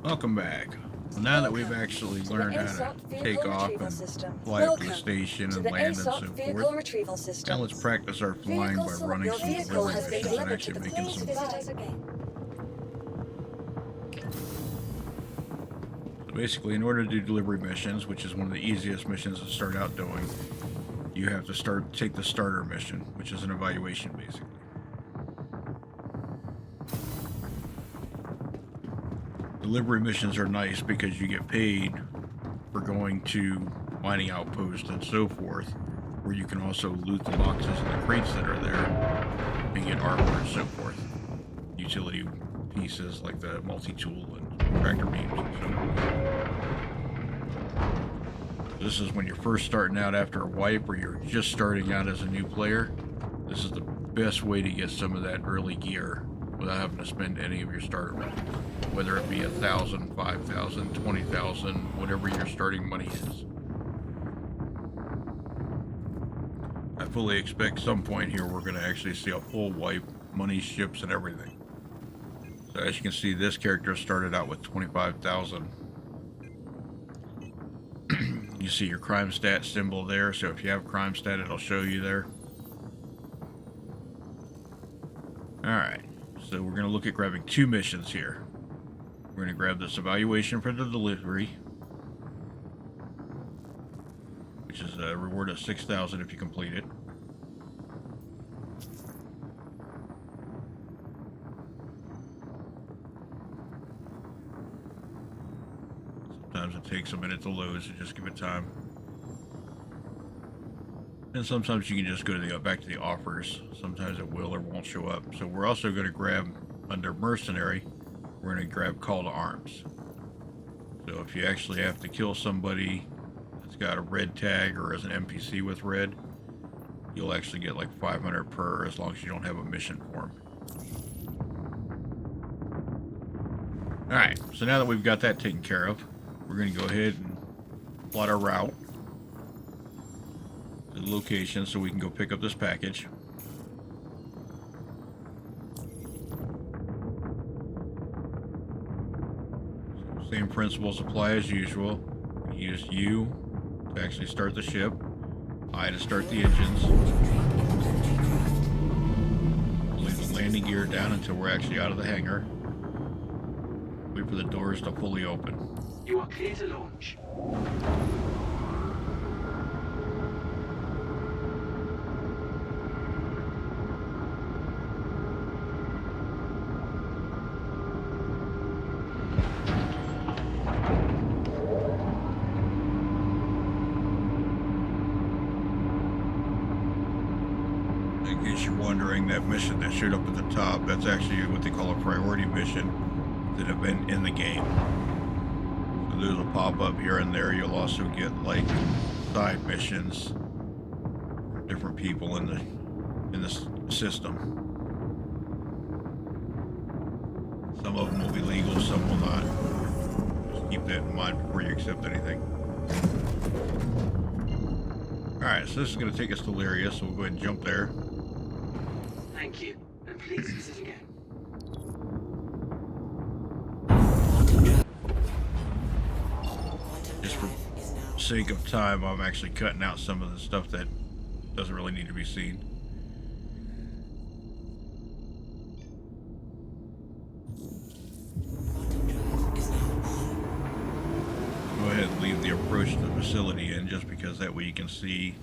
Welcome back. Well, now that we've Welcome actually to the learned how to ASOP take Vehicle off Retrieval and System. fly up to the Welcome station to and the land and ASOP so forth, Vehicle Retrieval now let's Systems. practice our flying by running Your some vehicle delivery has been missions and delivered to actually the making please some visit money. us again. So basically, in order to do delivery missions, which is one of the easiest missions to start out doing, you have to take the starter mission, which is an evaluation basically. Delivery missions are nice because you get paid for going to mining outposts and so forth, where you can also loot the boxes and the crates that are there and get armor and so forth. Utility pieces like the multi-tool and tractor beams and so forth. This is when you're first starting out after a wipe or you're just starting out as a new player. This is the best way to get some of that early gear without having to spend any of your starter money. Whether it be 1,000, 5,000, 20,000, whatever your starting money is. I fully expect some point here we're going to actually see a full wipe, money, ships, and everything. So as you can see, this character started out with 25,000. You see your crime stat symbol there, so if you have crime stat, it'll show you there. Alright, so we're going to look at grabbing two missions here. We're going to grab this evaluation for the delivery, which is a reward of 6,000 if you complete it. Sometimes it takes a minute to load, so just give it time. And sometimes you can just go to the back to the offers. Sometimes it will or won't show up. So we're also going to grab under mercenary. We're going to grab call to arms. So if you actually have to kill somebody that's got a red tag or as an NPC with red, you'll actually get like 500 per as long as you don't have a mission for them. Alright, so now that we've got that taken care of, we're going to go ahead and plot our route to the location so we can go pick up this package. So same principles apply as usual. Use U to actually start the ship, I to start the engines. Leave the landing gear down until we're actually out of the hangar. Wait for the doors to fully open. You are clear to launch. In case you're wondering, that mission that showed up at the top, that's actually what they call a priority mission. It's an event in the game. So those will pop up here and there. You'll also get like side missions from different people in the system. Some of them will be legal, some will not. Just keep that in mind before you accept anything. Alright, so this is going to take us to Lyria, so we'll go ahead and jump there. Thank you, and please visit again. Just for sake of time, I'm actually cutting out some of the stuff that doesn't really need to be seen. Go ahead and leave the approach to the facility in just because that way you can see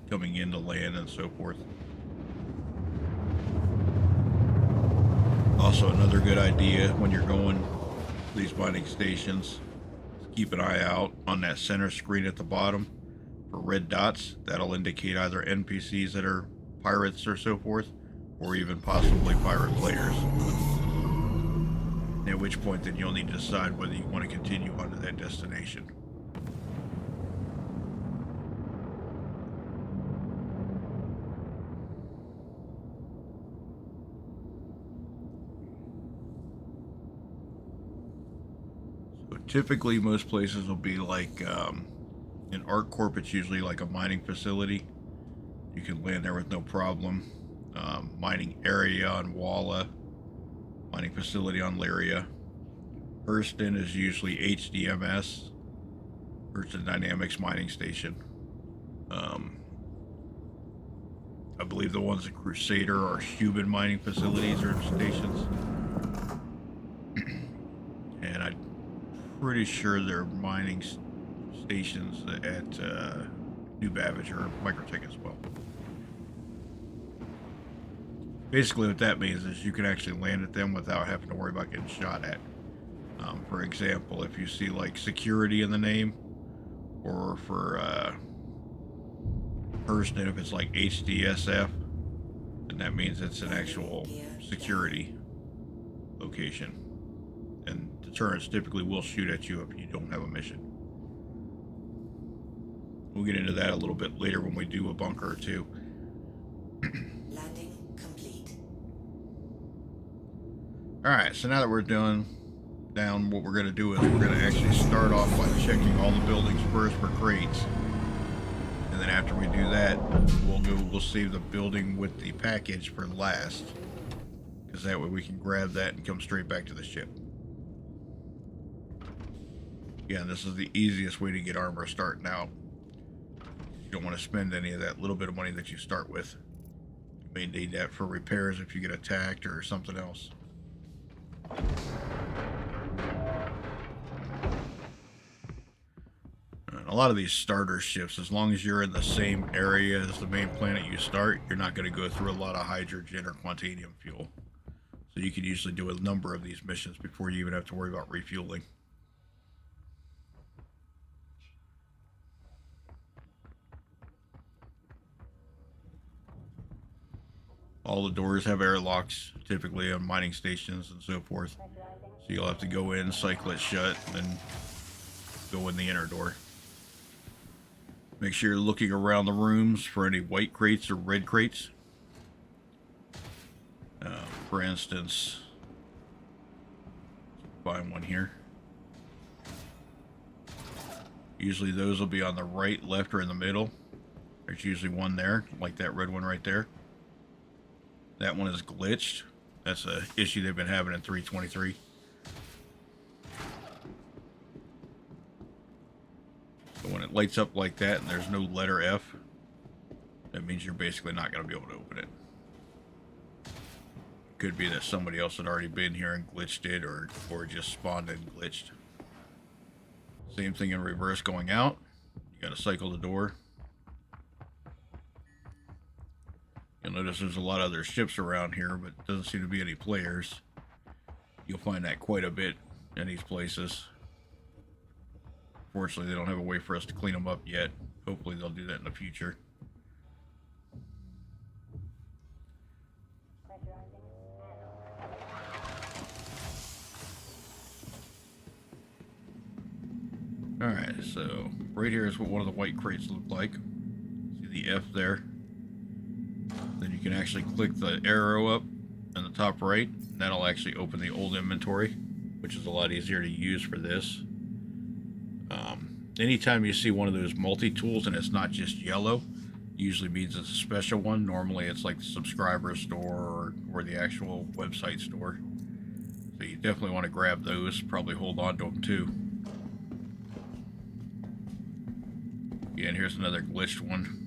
coming into land and so forth. Also, another good idea when you're going to these mining stations, keep an eye out on that center screen at the bottom for red dots. That'll indicate either NPCs that are pirates or so forth, or even possibly pirate players. At which point then you'll need to decide whether you want to continue on to that destination. So typically most places will be like in ArcCorp, it's usually like a mining facility. You can land there with no problem. Mining area on Walla, mining facility on Lyria. Hurston is usually HDMS, Hurston Dynamics Mining Station. I believe the ones in Crusader are Cuban mining facilities or stations. And I'm pretty sure they're mining stations at New Babbage or Microtech as well. Basically, what that means is you can actually land at them without having to worry about getting shot at. For example, if you see like security in the name, or for Hurston, if it's like HDSF, then that means it's an actual security location. And deterrents typically will shoot at you if you don't have a mission. We'll get into that a little bit later when we do a bunker or two. Landing complete. Alright, so now that we're down, what we're going to do is we're going to actually start off by checking all the buildings first for crates. And then after we do that, we'll save the building with the package for last. Because that way we can grab that and come straight back to the ship. Again, this is the easiest way to get armor starting out. You don't want to spend any of that little bit of money that you start with. You may need that for repairs if you get attacked or something else. A lot of these starter ships, as long as you're in the same area as the main planet you start, you're not going to go through a lot of hydrogen or quantanium fuel. So you can usually do a number of these missions before you even have to worry about refueling. All the doors have airlocks, typically on mining stations and so forth. So you'll have to go in, cycle it shut, and then go in the inner door. Make sure you're looking around the rooms for any white crates or red crates. For instance, find one here. Usually those will be on the right, left, or in the middle. There's usually one there, like that red one right there. That one is glitched. That's an issue they've been having in 323. So when it lights up like that and there's no letter F, that means you're basically not going to be able to open it. Could be that somebody else had already been here and glitched it, or just spawned and glitched. Same thing in reverse going out. You got to cycle the door. You'll notice there's a lot of other ships around here, but doesn't seem to be any players. You'll find that quite a bit in these places. Fortunately, they don't have a way for us to clean them up yet. Hopefully they'll do that in the future. Alright, so right here is what one of the white crates look like. See the F there? Then you can actually click the arrow up in the top right. And that'll actually open the old inventory, which is a lot easier to use for this. Anytime you see one of those multi-tools and it's not just yellow, usually means it's a special one. Normally it's like the subscriber store or the actual website store. So you definitely want to grab those, probably hold on to them too. Yeah, and here's another glitched one.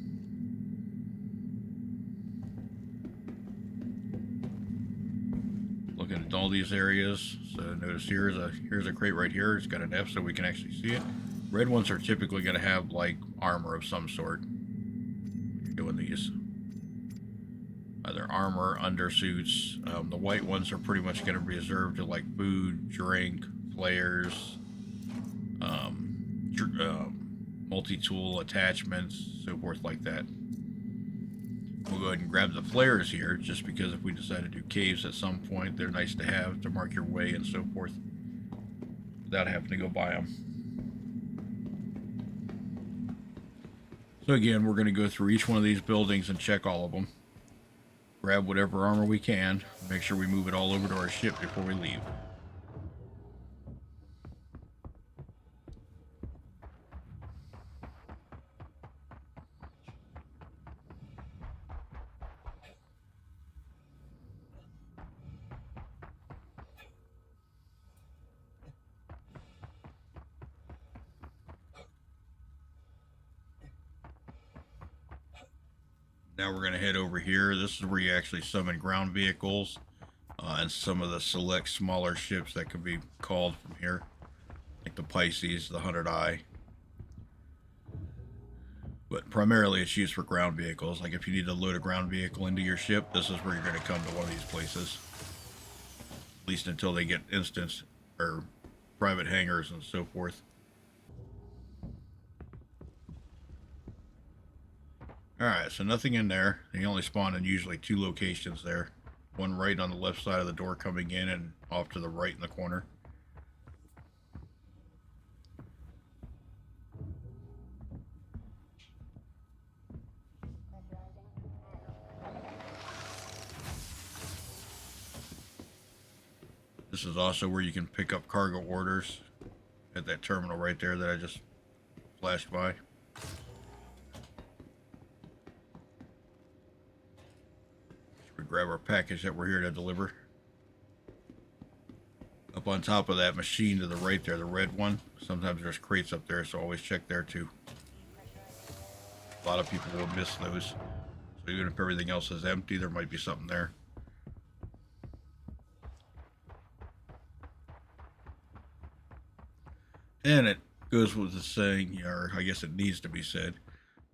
Looking at all these areas, so notice here's a crate right here. It's got an F so we can actually see it. Red ones are typically going to have like armor of some sort. You're doing these, either armor, undersuits. The white ones are pretty much going to be reserved to like food, drink, flares, multi-tool attachments, so forth like that. We'll go ahead and grab the flares here, just because if we decide to do caves at some point, they're nice to have to mark your way and so forth, without having to go buy them. So again, we're going to go through each one of these buildings and check all of them. Grab whatever armor we can, make sure we move it all over to our ship before we leave. Now we're going to head over here. This is where you actually summon ground vehicles and some of the select smaller ships that can be called from here, like the Pisces, the 100i. But primarily it's used for ground vehicles. Like if you need to load a ground vehicle into your ship, this is where you're going to come to one of these places. At least until they get instance or private hangars and so forth. Alright, so nothing in there. They only spawn in usually 2 locations there. One right on the left side of the door coming in and off to the right in the corner. This is also where you can pick up cargo orders at that terminal right there that I just flashed by. We grab our package that we're here to deliver. Up on top of that machine to the right there, the red one, sometimes there's crates up there, so always check there too. A lot of people will miss those. So even if everything else is empty, there might be something there. And it goes with the saying, or I guess it needs to be said,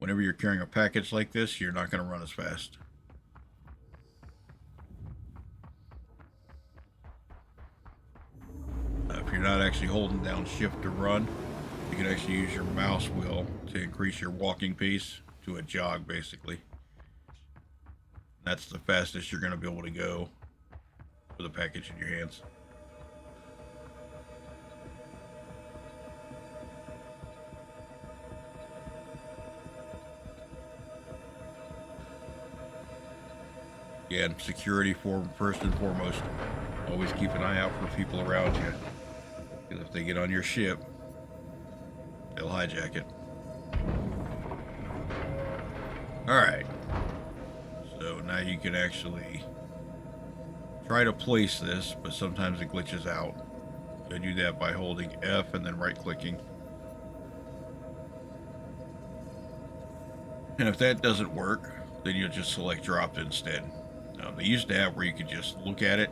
whenever you're carrying a package like this, you're not going to run as fast. If you're not actually holding down shift to run, you can actually use your mouse wheel to increase your walking pace to a jog, basically. That's the fastest you're going to be able to go with a package in your hands. Again, security first and foremost. Always keep an eye out for people around you. Because if they get on your ship, they'll hijack it. Alright. So now you can actually try to place this, but sometimes it glitches out. You do that by holding F and then right clicking. And if that doesn't work, then you'll just select drop instead. They used to have where you could just look at it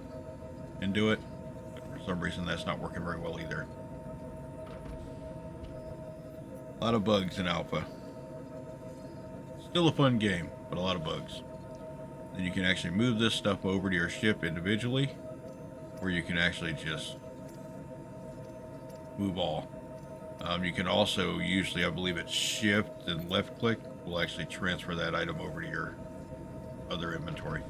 and do it, but for some reason that's not working very well either. A lot of bugs in alpha. Still a fun game, but a lot of bugs. Then you can actually move this stuff over to your ship individually, or you can actually just move all. You can also usually, I believe it's shift and left click will actually transfer that item over to your other inventory.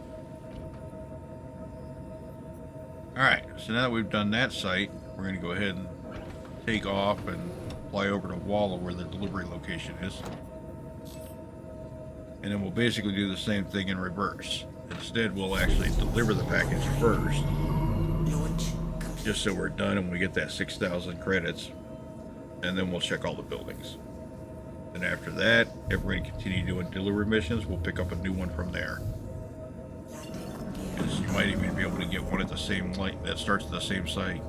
Alright, so now that we've done that site, we're going to go ahead and take off and fly over to Walla where the delivery location is. And then we'll basically do the same thing in reverse. Instead, we'll actually deliver the package first. Just so we're done and we get that 6,000 credits. And then we'll check all the buildings. And after that, if we're going to continue doing delivery missions, we'll pick up a new one from there. Because you might even be able to get one at the same light that starts at the same site.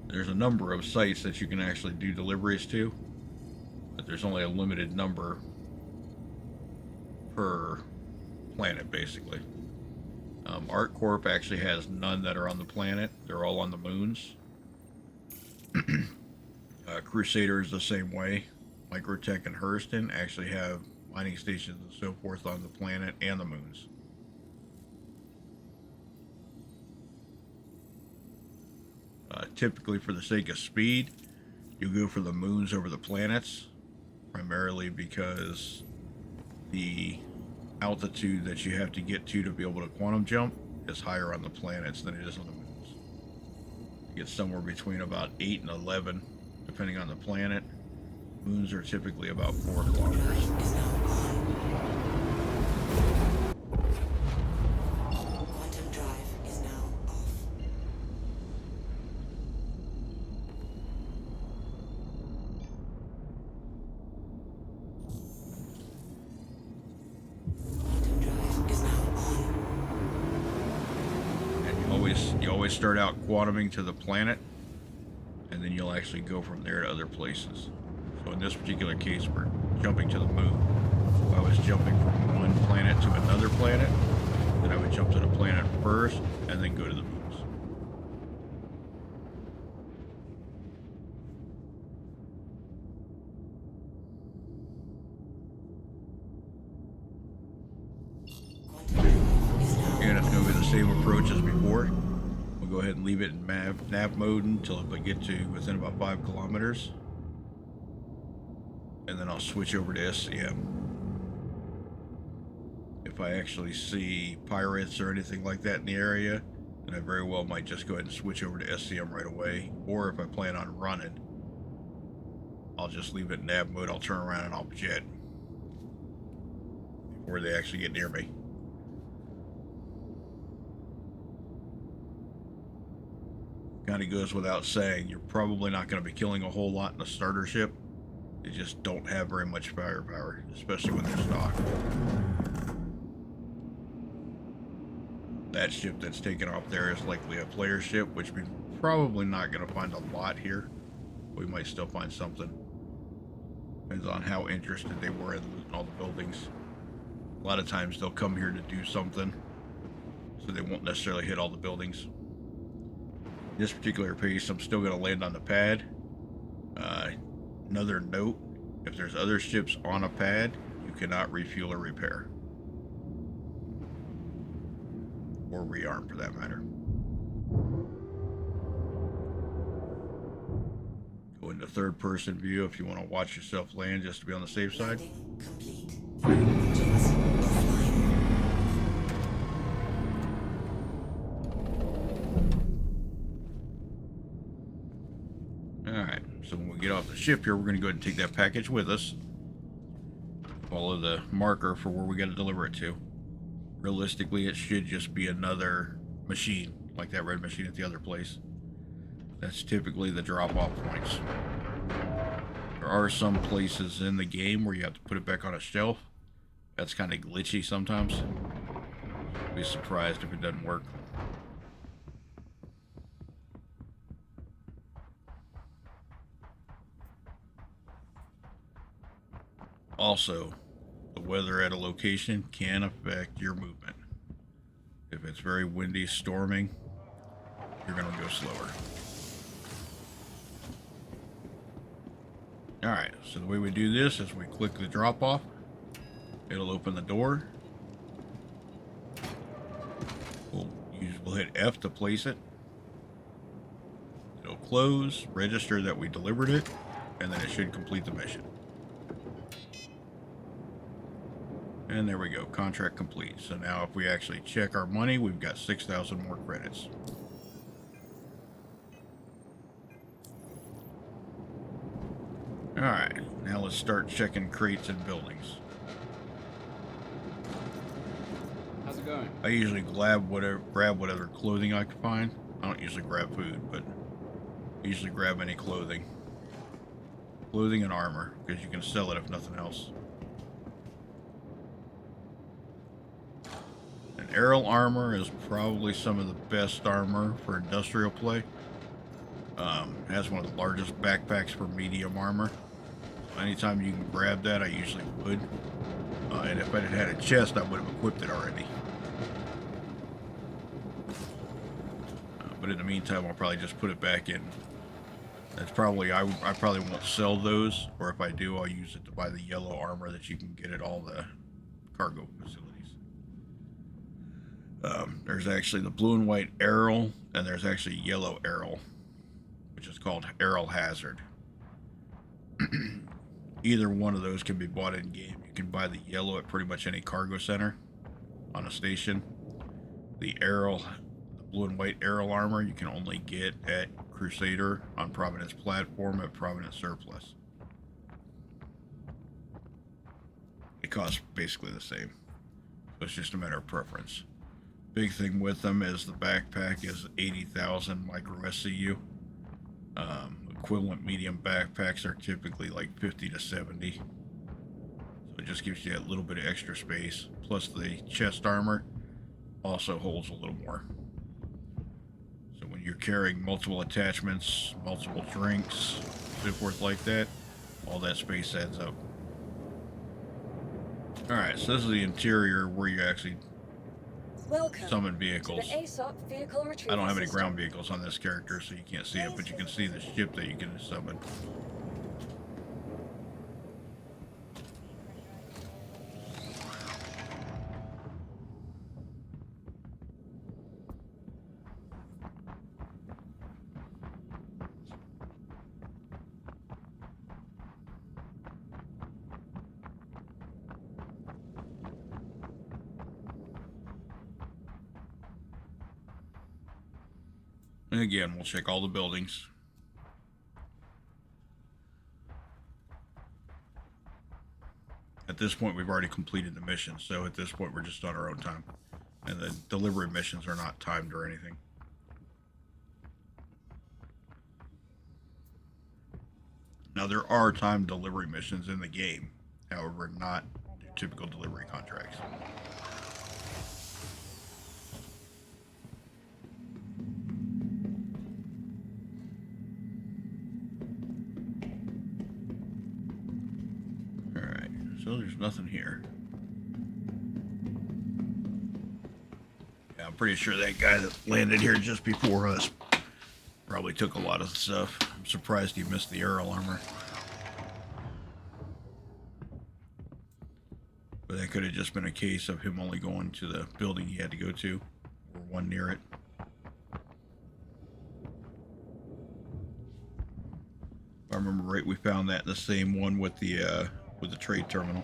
There's a number of sites that you can actually do deliveries to, but there's only a limited number per planet, basically. ArcCorp actually has none that are on the planet. They're all on the moons. Crusader is the same way. Microtech and Hurston actually have mining stations and so forth on the planet and the moons. Typically, for the sake of speed, you go for the moons over the planets, primarily because the altitude that you have to get to be able to quantum jump is higher on the planets than it is on the moons. You get somewhere between about 8 and 11, depending on the planet. Moons are typically about 4 kilometers. Quantum drive is now off. Quantum drive is now on. And you always start out quantuming to the planet. and then you'll actually go from there to other places. So in this particular case, we're jumping to the moon. If I was jumping from one planet to another planet, then I would jump to the planet first and then go to the moons. And it's going to be the same approach as before. We'll go ahead and leave it in nav mode until we get to within about 5 kilometers. And then I'll switch over to SCM. If I actually see pirates or anything like that in the area, then I very well might just go ahead and switch over to SCM right away. Or if I plan on running, I'll just leave it in nav mode. I'll turn around and I'll jet before they actually get near me. Kind of goes without saying, you're probably not going to be killing a whole lot in a starter ship. They just don't have very much firepower, especially when they're stocked. That ship that's taken off there is likely a player ship, which we're probably not going to find a lot here. We might still find something. Depends on how interested they were in looting all the buildings. A lot of times they'll come here to do something, so they won't necessarily hit all the buildings. In this particular piece, I'm still going to land on the pad. Another note, if there's other ships on a pad, you cannot refuel or repair. Or rearm, for that matter. Go into third-person view if you want to watch yourself land, just to be on the safe side. Complete. Engines offline. Alright, so when we get off the ship here, we're going to go ahead and take that package with us. Follow the marker for where we got to deliver it to. Realistically, it should just be another machine, like that red machine at the other place. That's typically the drop-off points. There are some places in the game where you have to put it back on a shelf. That's kind of glitchy sometimes. Be surprised if it doesn't work. Also, the weather at a location can affect your movement. If it's very windy, storming, you're going to go slower. Alright, so the way we do this is we click the drop off. It'll open the door. We'll hit F to place it. It'll close, register that we delivered it, and then it should complete the mission. And there we go, contract complete. So now if we actually check our money, we've got 6,000 more credits. Alright, now let's start checking crates and buildings. How's it going? I usually grab whatever clothing I can find. I don't usually grab food, but I usually grab any clothing. Clothing and armor, because you can sell it if nothing else. Aerial armor is probably some of the best armor for industrial play. Has one of the largest backpacks for medium armor. Anytime you can grab that, I usually would. And if I had a chest, I would have equipped it already. But in the meantime, I'll probably just put it back in. That's probably, I probably won't sell those, or if I do, I'll use it to buy the yellow armor that you can get at all the cargo facilities. There's actually the blue and white Aerial, and there's actually yellow Aerial, which is called Aerial Hazard. Either one of those can be bought in game. You can buy the yellow at pretty much any cargo center on a station. The blue and white Aerial armor you can only get at Crusader on Providence platform at Providence Surplus. It costs basically the same. So it's just a matter of preference. Big thing with them is the backpack is 80,000 micro SCU. Equivalent medium backpacks are typically like 50 to 70. So it just gives you a little bit of extra space. Plus the chest armor also holds a little more. So when you're carrying multiple attachments, multiple drinks, so forth like that, all that space adds up. Alright, so this is the interior where you actually Welcome summon to vehicles. the ASOP vehicle retrieval I don't have any system. ground vehicles on this character, so you can't see it, but you can see the ship that you can summon. And again, we'll check all the buildings. At this point, we've already completed the mission, so at this point, we're just on our own time. And the delivery missions are not timed or anything. Now, there are timed delivery missions in the game, however, not typical delivery contracts. Alright, so there's nothing here. Yeah, I'm pretty sure that guy that landed here just before us probably took a lot of stuff. I'm surprised he missed the aerial armor. But that could have just been a case of him only going to the building he had to go to, or one near it. If I remember right, we found that in the same one with the trade terminal.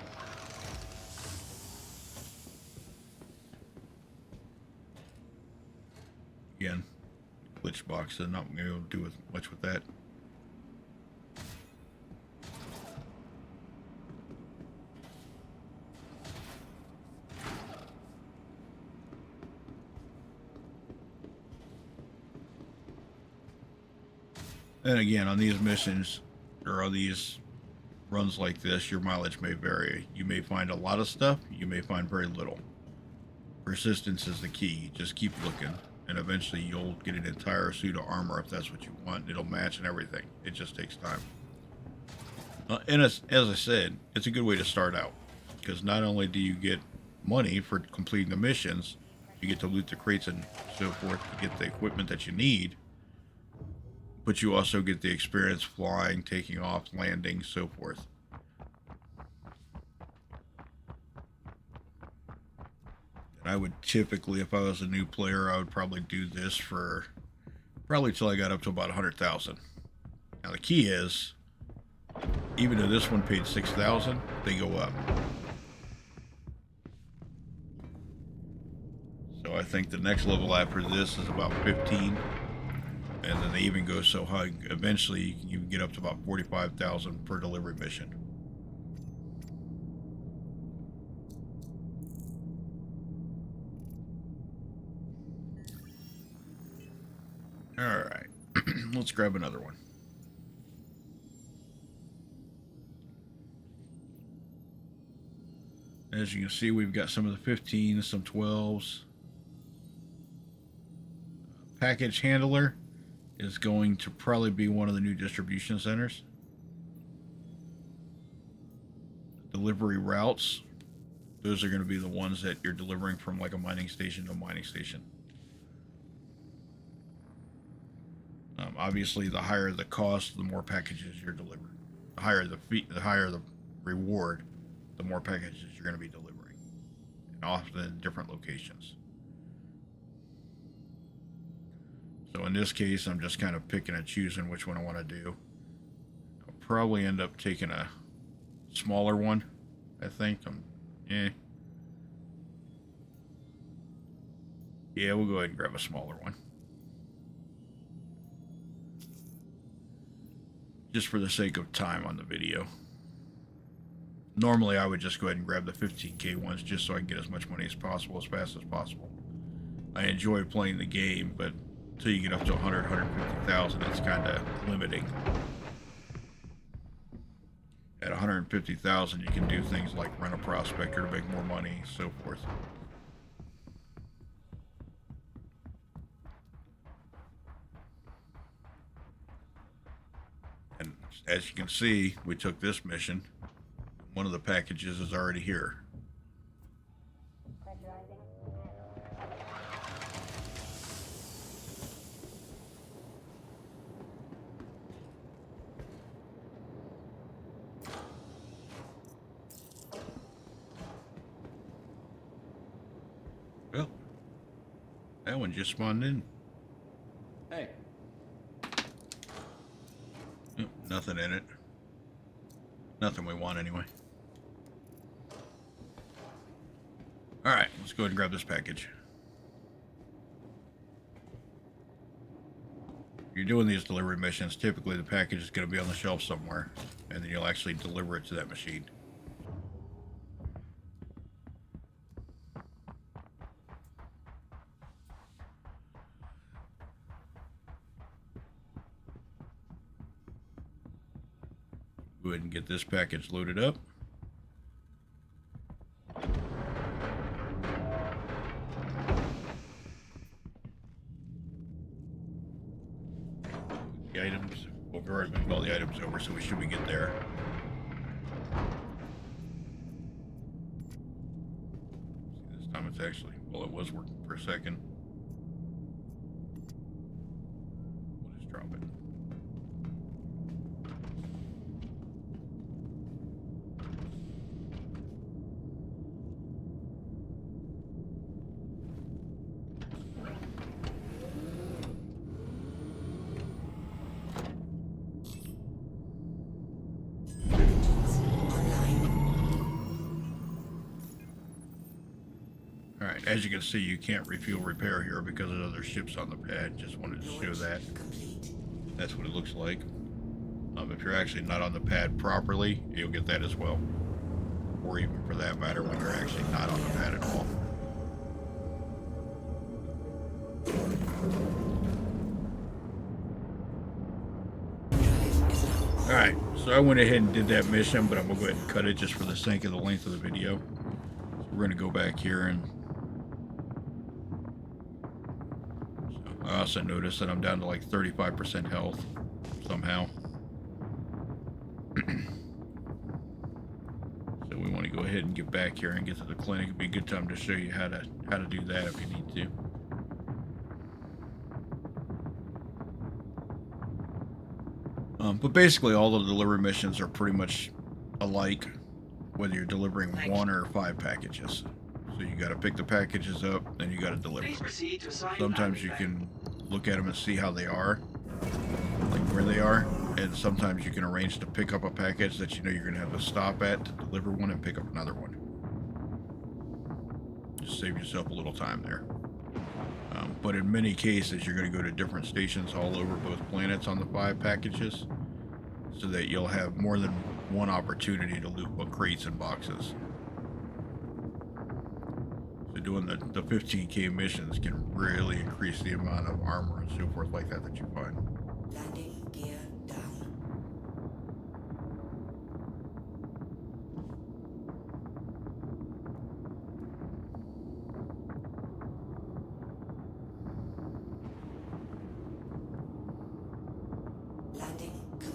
Again, glitch box, so not going to be able to do much with that. And again, on these missions, or on these runs like this, your mileage may vary. You may find a lot of stuff, you may find very little. Persistence is the key. Just keep looking, and eventually you'll get an entire suit of armor if that's what you want. It'll match and everything. It just takes time. And as I said, it's a good way to start out, because not only do you get money for completing the missions, you get to loot the crates and so forth to get the equipment that you need, but you also get the experience flying, taking off, landing, so forth. And I would typically, if I was a new player, I would probably do this for probably till I got up to about 100,000. Now the key is, even though this one paid 6,000, they go up. So I think the next level after this is about 15. And then they even go so high, eventually you can get up to about 45,000 per delivery mission. Alright, let's grab another one. As you can see, we've got some of the 15s, some 12s. Package handler is going to probably be one of the new distribution centers. Delivery routes, those are going to be the ones that you're delivering from like a mining station to a mining station. Obviously, the higher the cost, the more packages you're delivering. The higher the fee, the higher the reward, the more packages you're going to be delivering, and often in different locations. So in this case, I'm just kind of picking and choosing which one I want to do. I'll probably end up taking a smaller one, I think. Yeah, we'll go ahead and grab a smaller one. Just for the sake of time on the video. Normally, I would just go ahead and grab the 15K ones just so I can get as much money as possible, as fast as possible. I enjoy playing the game, but until you get up to 100, 150,000, it's kind of limiting. At 150,000, you can do things like rent a prospector to make more money, so forth. as you can see, we took this mission. One of the packages is already here. Well, that one just spawned in. Hey, Yep, nothing in it. Nothing we want anyway. Alright, let's go ahead and grab this package. If you're doing these delivery missions, typically the package is going to be on the shelf somewhere, and then you'll actually deliver it to that machine. Go ahead and get this package loaded up. The items, well, we've already moved all the items over, so we should be good there. See, this time it's actually, well, it was working for a second. We'll just drop it. Alright, as you can see, you can't refuel repair here because of other ships on the pad. Just wanted to show that. Complete. That's what it looks like. If you're actually not on the pad properly, you'll get that as well. Or even for that matter, when you're actually not on the pad at all. Alright, so I went ahead and did that mission, but I'm going to go ahead and cut it just for the sake of the length of the video. So we're going to go back here and... So I also noticed that I'm down to like 35% health somehow. So we want to go ahead and get back here and get to the clinic. It'd be a good time to show you how to do that if you need to. But basically all the delivery missions are pretty much alike, whether you're delivering 1 or 5 packages. So you got to pick the packages up, then you got to deliver Please them. proceed to assign Sometimes you landing can look at them and see how they are, like where they are, and sometimes you can arrange to pick up a package that you know you're going to have to stop at to deliver one and pick up another one. Just save yourself a little time there. But in many cases, you're going to go to different stations all over both planets on the 5 packages, so that you'll have more than one opportunity to loot crates and boxes. So doing the 15K missions can really increase the amount of armor and so forth like that you find. Landing gear down.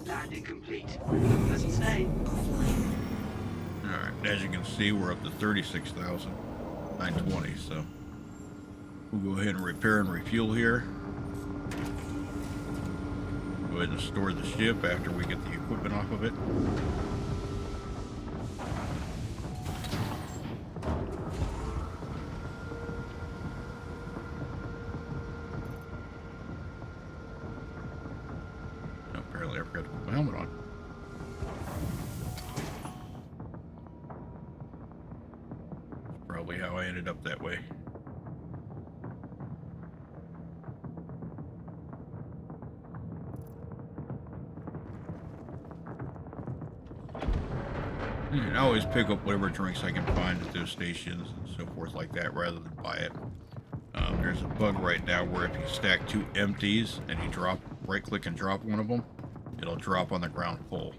Landing complete. Pleasant stay. Offline. Alright, as you can see, we're up to 36,920, so we'll go ahead and repair and refuel here. Go ahead and store the ship after we get the equipment off of it. Apparently I forgot to put my helmet on. That's probably how I ended up that way. And I always pick up whatever drinks I can find at those stations and so forth like that rather than buy it. There's a bug right now where if you stack 2 empties and you right click and drop one of them, it'll drop on the ground full.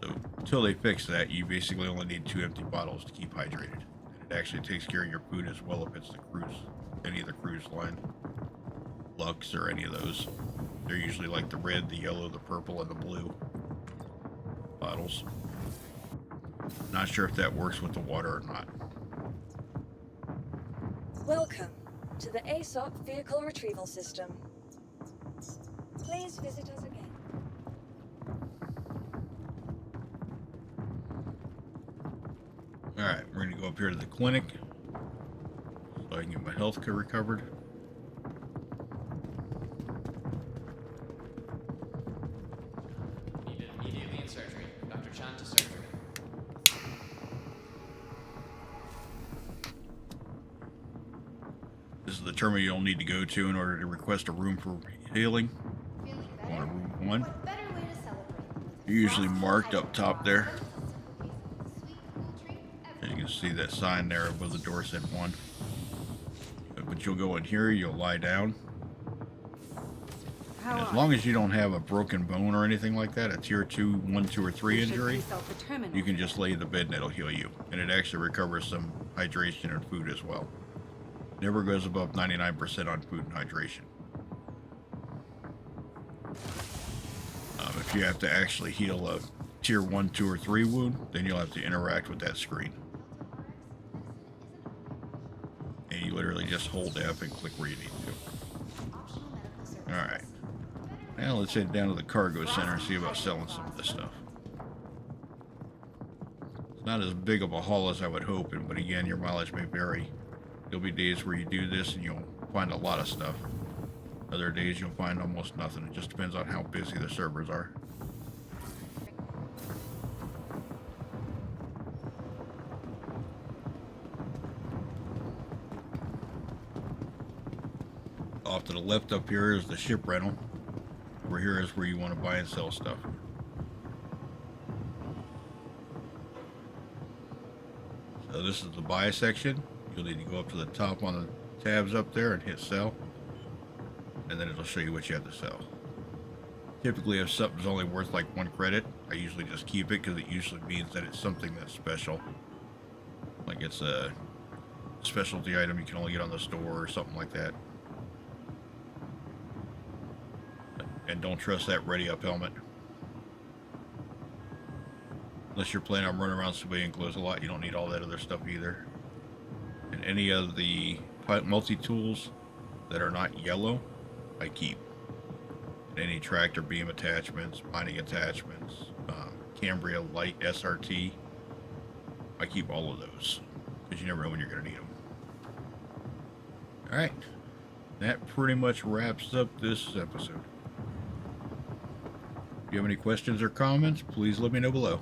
So until they fix that, you basically only need 2 empty bottles to keep hydrated. And it actually takes care of your food as well if it's the cruise, any of the cruise line, Lux or any of those. They're usually like the red, the yellow, the purple, and the blue bottles. Not sure if that works with the water or not. Welcome to the ASOP Vehicle Retrieval System. Please visit us again. Alright, we're going to go up here to the clinic so I can get my health care recovered. Needed immediately in surgery. Dr. Chan to surgery. This is the terminal you'll need to go to in order to request a room for healing. Feeling Go on to better? room 1. What better way to celebrate than with They're usually frosted marked up top there. sweet, cool treat And you can see that sign there above the door said 1. But you'll go in here, you'll lie down. And as long as you don't have a broken bone or anything like that, a tier 2, 1, 2, or 3 injury, you can just lay in the bed and it'll heal you. And it actually recovers some hydration and food as well. Never goes above 99% on food and hydration. If you have to actually heal a tier 1, 2, or 3 wound, then you'll have to interact with that screen. And you literally just hold F and click where you need to. Alright. Now let's head down to the cargo center and see about selling some of this stuff. It's not as big of a haul as I would hope, but again, your mileage may vary. There'll be days where you do this and you'll find a lot of stuff. Other days you'll find almost nothing. It just depends on how busy the servers are. Off to the left up here is the ship rental. Over here is where you want to buy and sell stuff. So this is the buy section. You'll need to go up to the top on the tabs up there and hit sell. And then it'll show you what you have to sell. Typically, if something's only worth like 1 credit, I usually just keep it because it usually means that it's something that's special. Like it's a specialty item you can only get on the store or something like that. And don't trust that ready up helmet. Unless you're planning on running around civilian clothes a lot, you don't need all that other stuff either. And any of the multi-tools that are not yellow, I keep. And any tractor beam attachments, mining attachments, Cambria light SRT, I keep all of those. Because you never know when you're going to need them. Alright. That pretty much wraps up this episode. If you have any questions or comments, please let me know below.